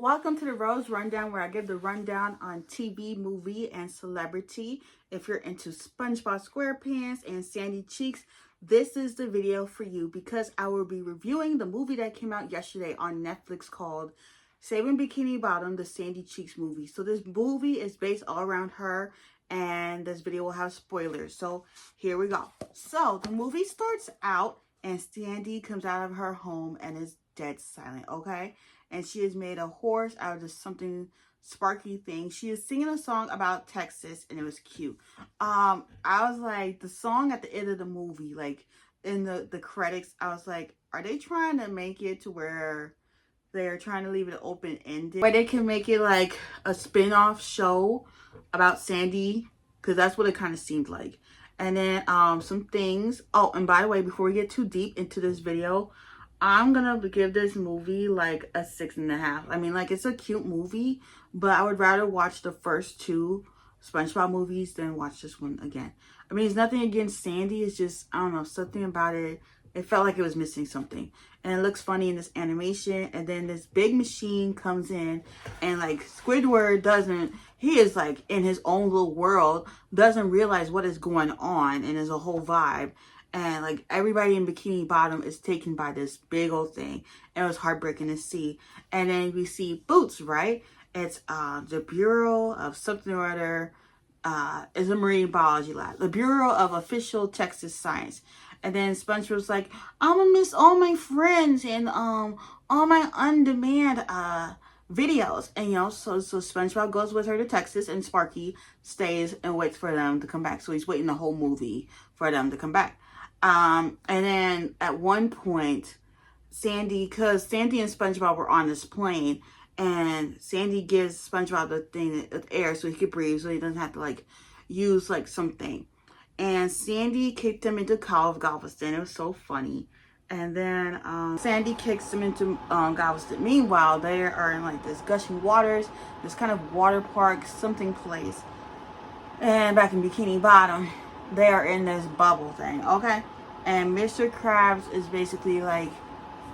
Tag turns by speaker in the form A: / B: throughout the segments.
A: Welcome to the Rose Rundown, where I give the rundown on TV, movie, and celebrity. If you're into SpongeBob SquarePants and Sandy Cheeks, this is the video for you because I will be reviewing the movie that came out yesterday on Netflix called Saving Bikini Bottom, the Sandy Cheeks movie. So this movie is based all around her, and this video will have spoilers. So here we go. So the movie starts out and Sandy comes out of her home and is dead silent, okay? And she has made a horse out of just something sparky thing. She is singing a song about Texas, and it was cute. I was like, the song at the end of the movie, like in the credits, I was like, are they trying to make it to where they're trying to leave it open-ended, where they can make it like a spin-off show about Sandy? Because that's what it kind of seemed like. And then some things. Oh, and by the way, before we get too deep into this video, I'm gonna give this movie like a 6.5. I mean, like, it's a cute movie, but I would rather watch the first two SpongeBob movies than watch this one again. I mean, it's nothing against Sandy. It's just, I don't know, something about it. It felt like it was missing something. And it looks funny in this animation. And then this big machine comes in, and like Squidward he is like in his own little world, doesn't realize what is going on, and there's a whole vibe. And like everybody in Bikini Bottom is taken by this big old thing. And it was heartbreaking to see. And then we see Boots, right? It's the Bureau of something or other. It's a marine biology lab. The Bureau of Official Texas Science. And then SpongeBob's like, I'm gonna miss all my friends and all my on-demand videos. And so SpongeBob goes with her to Texas, and Sparky stays and waits for them to come back. So he's waiting the whole movie for them to come back. And then at one point, because Sandy and SpongeBob were on this plane, and Sandy gives SpongeBob the thing with air so he could breathe, so he doesn't have to like use like something. And Sandy kicked him into Galveston. It was so funny. And then Sandy kicks him into Galveston. Meanwhile, they are in like this gushing waters, this kind of water park, something place. And back in Bikini Bottom, they are in this bubble thing, okay? And Mr. Krabs is basically like,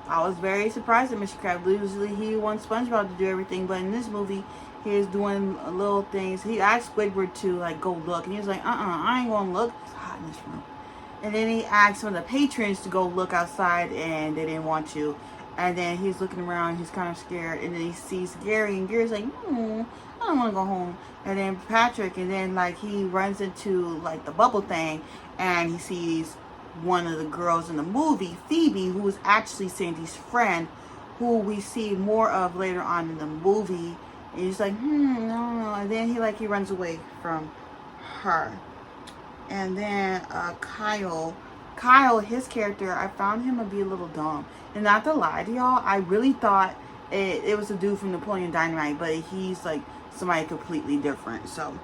A: I was very surprised at Mr. Krabs. Usually he wants SpongeBob to do everything, but in this movie, he is doing little things. He asked Squidward to like go look, and he was like, I ain't gonna look. It's hot in this room. And then he asked some of the patrons to go look outside, and they didn't want to. And then he's looking around, he's kind of scared, and then he sees Gary, and Gary's like, I don't want to go home. And then Patrick, and then like he runs into like the bubble thing, and he sees one of the girls in the movie, Phoebe, who is actually Sandy's friend, who we see more of later on in the movie. And he's like, I don't know. And then he runs away from her. And then Kyle, his character, I found him to be a little dumb. And not to lie to y'all, I really thought it was a dude from Napoleon Dynamite, but he's like somebody completely different. So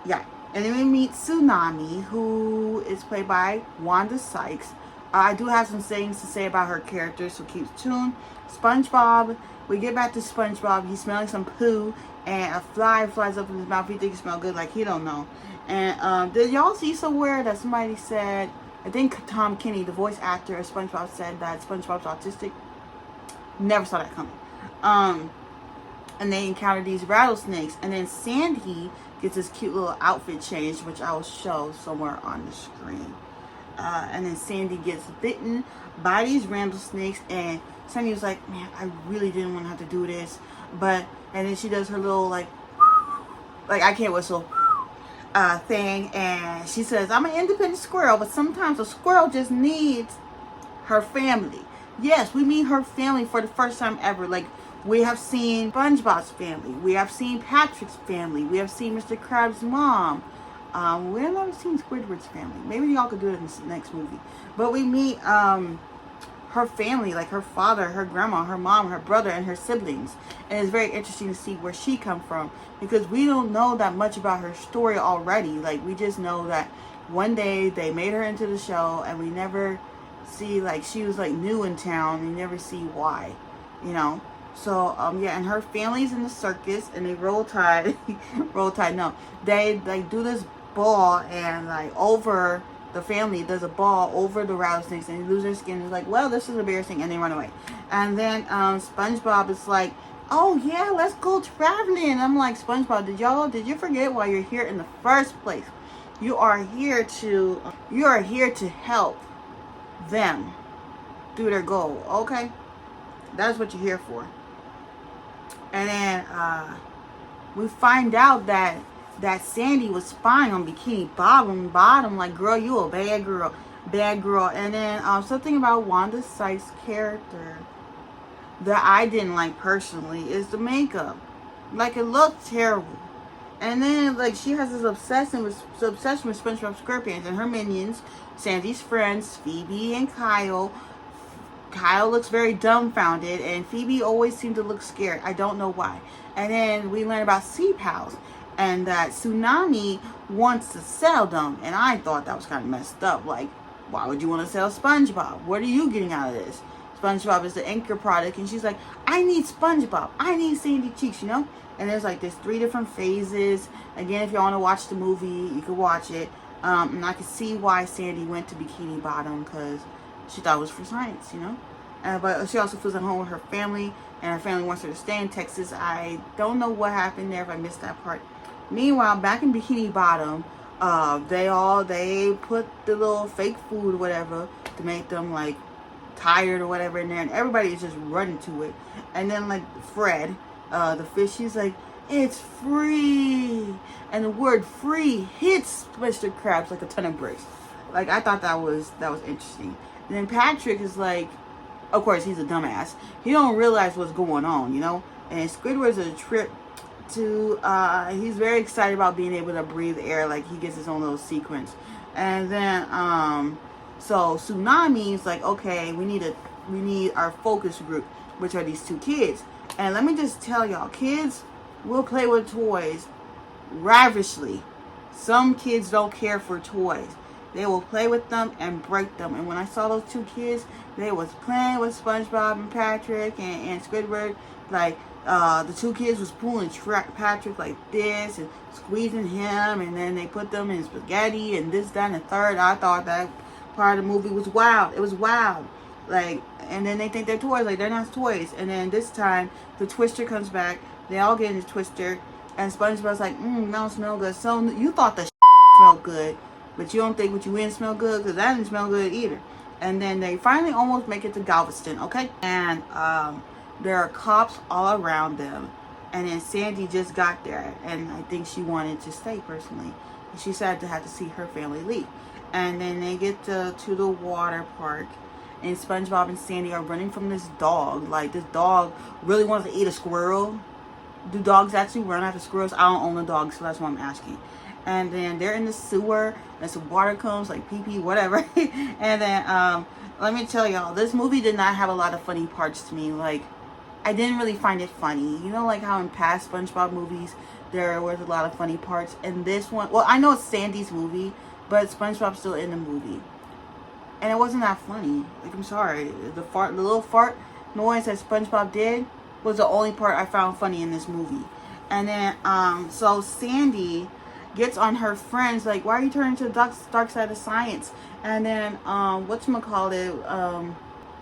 A: yeah. And then we meet Tsunami, who is played by Wanda Sykes. I do have some things to say about her character, so keep tuned. SpongeBob, we get back to SpongeBob. He's smelling some poo, and a fly flies up in his mouth. He thinks it smells good, like he don't know. And did y'all see somewhere that somebody said, I think Tom Kenny, the voice actor of SpongeBob, said that SpongeBob's autistic? Never saw that coming. And they encounter these rattlesnakes, and then Sandy gets this cute little outfit change, which I will show somewhere on the screen. And then Sandy gets bitten by these rattlesnakes, and Sandy was like, man, I really didn't want to have to do this. And then she does her little like I can't whistle thing, and she says, I'm an independent squirrel, but sometimes a squirrel just needs her family. Yes, we meet her family for the first time ever. Like, we have seen SpongeBob's family. We have seen Patrick's family. We have seen Mr. Krabs' mom. We have never seen Squidward's family. Maybe y'all could do it in the next movie. But we meet her family, like her father, her grandma, her mom, her brother, and her siblings. And it's very interesting to see where she come from, because we don't know that much about her story already. Like, we just know that one day they made her into the show, and we never see, like, she was like new in town, and you never see why, So, yeah, and her family's in the circus, and they roll tide, they, like, do this ball, and, like, over the family does a ball over the rattlesnakes, and they lose their skin. It's like, well, this is embarrassing, and they run away. And then, SpongeBob is like, oh yeah, let's go traveling. I'm like, SpongeBob, did you forget why you're here in the first place? You are here to help them do their goal, okay? That's what you're here for. And then we find out that Sandy was spying on Bikini Bottom. Like, girl, you a bad girl, bad girl. And then something about Wanda Sykes' character that I didn't like personally is the makeup. Like, it looked terrible. And then, like, she has this obsession with SpongeBob SquarePants and her minions, Sandy's friends, Phoebe and Kyle. Kyle looks very dumbfounded, and Phoebe always seemed to look scared. I don't know why. And then we learn about Sea Pals, and that Tsunami wants to sell them. And I thought that was kind of messed up. Like, why would you want to sell SpongeBob? What are you getting out of this? SpongeBob is the anchor product, and she's like, I need SpongeBob. I need Sandy Cheeks, you know? And there's like there's 3 different phases. Again, if you want to watch the movie, you can watch it. And I can see why Sandy went to Bikini Bottom, because she thought it was for science, you know? But she also feels at home with her family, and her family wants her to stay in Texas. I don't know what happened there if I missed that part. Meanwhile, back in Bikini Bottom, they put the little fake food or whatever to make them like tired or whatever in there, and everybody is just running to it. And then like Fred, the fish, he's like, it's free, and the word free hits Mr. Krabs like a ton of bricks. Like, I thought that was interesting. And then Patrick is like, of course he's a dumbass, he don't realize what's going on, you know. And Squidward's a trip to he's very excited about being able to breathe air. Like, he gets his own little sequence. And then so Tsunami is like, okay, we need our focus group, which are these 2 kids. And let me just tell y'all, kids will play with toys ravishly. Some kids don't care for toys. They will play with them and break them. And when I saw those 2 kids, they was playing with SpongeBob and Patrick and Squidward. Like, the 2 kids was pulling Patrick like this and squeezing him, and then they put them in spaghetti and this, that, and the third. I thought that part of the movie was wild. It was wild. Like, and then they think they're toys. Like, they're not toys. And then this time, the Twister comes back. They all get in the Twister, and SpongeBob's like, that don't smell good. So you thought the smelled good, but you don't think what you in smell good, because that didn't smell good either. And then they finally almost make it to Galveston, okay? And there are cops all around them. And then Sandy just got there, and I think she wanted to stay personally. She said to have to see her family leave. And then they get to the water park, and SpongeBob and Sandy are running from this dog. Like, this dog really wants to eat a squirrel. Do dogs actually run after squirrels? I don't own a dog, so that's what I'm asking. And then they're in the sewer, and some water comes, like pee-pee, whatever. And then, let me tell y'all, this movie did not have a lot of funny parts to me. Like, I didn't really find it funny. You know, like how in past SpongeBob movies, there was a lot of funny parts. And this one, well, I know it's Sandy's movie, but SpongeBob's still in the movie. And it wasn't that funny. Like, I'm sorry. The little fart noise that SpongeBob did was the only part I found funny in this movie. And then, so Sandy gets on her friends, like, why are you turning to the dark side of science? And then, whatchamacallit,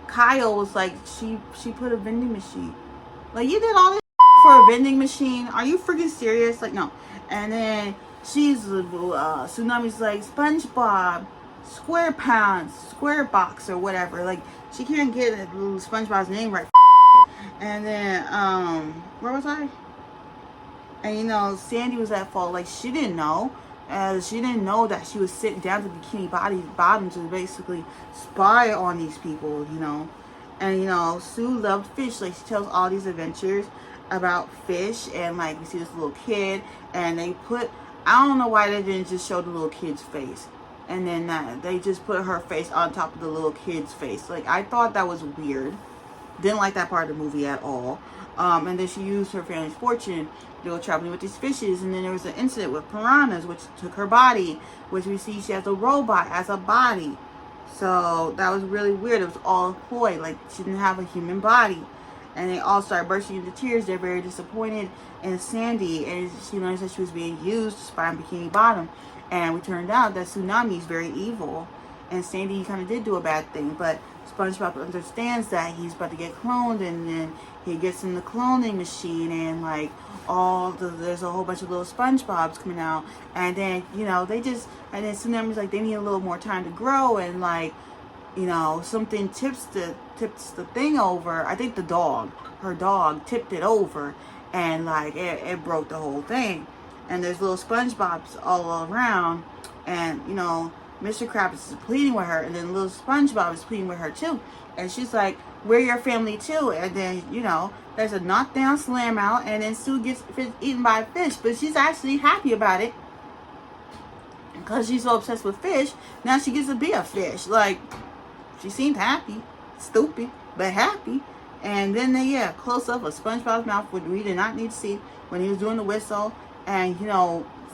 A: Kyle was like, she put a vending machine. Like, you did all this for a vending machine? Are you freaking serious? Like, no. And then Tsunami's like, SpongeBob, SquarePants, Squarebox, or whatever. Like, she can't get SpongeBob's name right. And then, where was I? And, you know, Sandy was at fault. Like, she didn't know. She didn't know that she was sitting down to Bikini Bottom to basically spy on these people, you know. And, you know, Sue loved fish. Like, she tells all these adventures about fish. And, like, we see this little kid. And they put, I don't know why they didn't just show the little kid's face. And then they just put her face on top of the little kid's face. Like, I thought that was weird. Didn't like that part of the movie at all. And then she used her family's fortune to go traveling with these fishes. And then there was an incident with piranhas, which took her body, which we see she has a robot as a body. So that was really weird. It was all a ploy. Like, she didn't have a human body. And they all start bursting into tears. They're very disappointed in Sandy. And she learns that she was being used to spy on Bikini Bottom. And we turned out that Tsunami is very evil. And Sandy kind of did do a bad thing. But SpongeBob understands that he's about to get cloned, and then he gets in the cloning machine, and like there's a whole bunch of little SpongeBobs coming out, and then and then Tsunami's like they need a little more time to grow, and like something tips the thing over. I think her dog tipped it over, and like it broke the whole thing, and there's little SpongeBobs all around, and Mr. Krabs is pleading with her, and then little SpongeBob is pleading with her too, and she's like, we're your family too. And then there's a knockdown slam out, and then Sue gets eaten by a fish, but she's actually happy about it because she's so obsessed with fish. Now she gets to be a fish. Like, she seemed happy, stupid but happy. And then close up of SpongeBob's mouth, which we did not need to see, when he was doing the whistle. And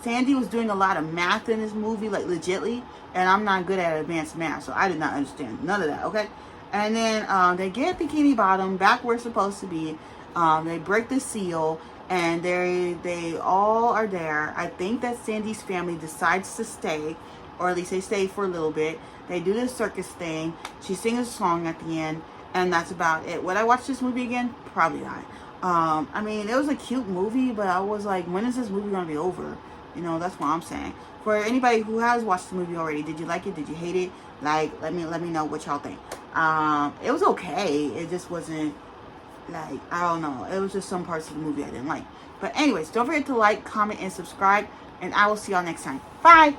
A: Sandy was doing a lot of math in this movie, like legitly, and I'm not good at advanced math, so I did not understand none of that. Okay. And then they get Bikini Bottom back where it's supposed to be. They break the seal, and they all are there. I think that Sandy's family decides to stay, or at least they stay for a little bit. They do this circus thing. She sings a song at the end, and that's about it. Would I watch this movie again? Probably not. I mean, it was a cute movie, but I was like, when is this movie gonna be over? That's what I'm saying. For anybody who has watched the movie already, did you like it? Did you hate it? Like, let me know what y'all think. It was okay. It just wasn't, like, I don't know. It was just some parts of the movie I didn't like. But anyways, don't forget to like, comment, and subscribe, and I will see y'all next time. Bye!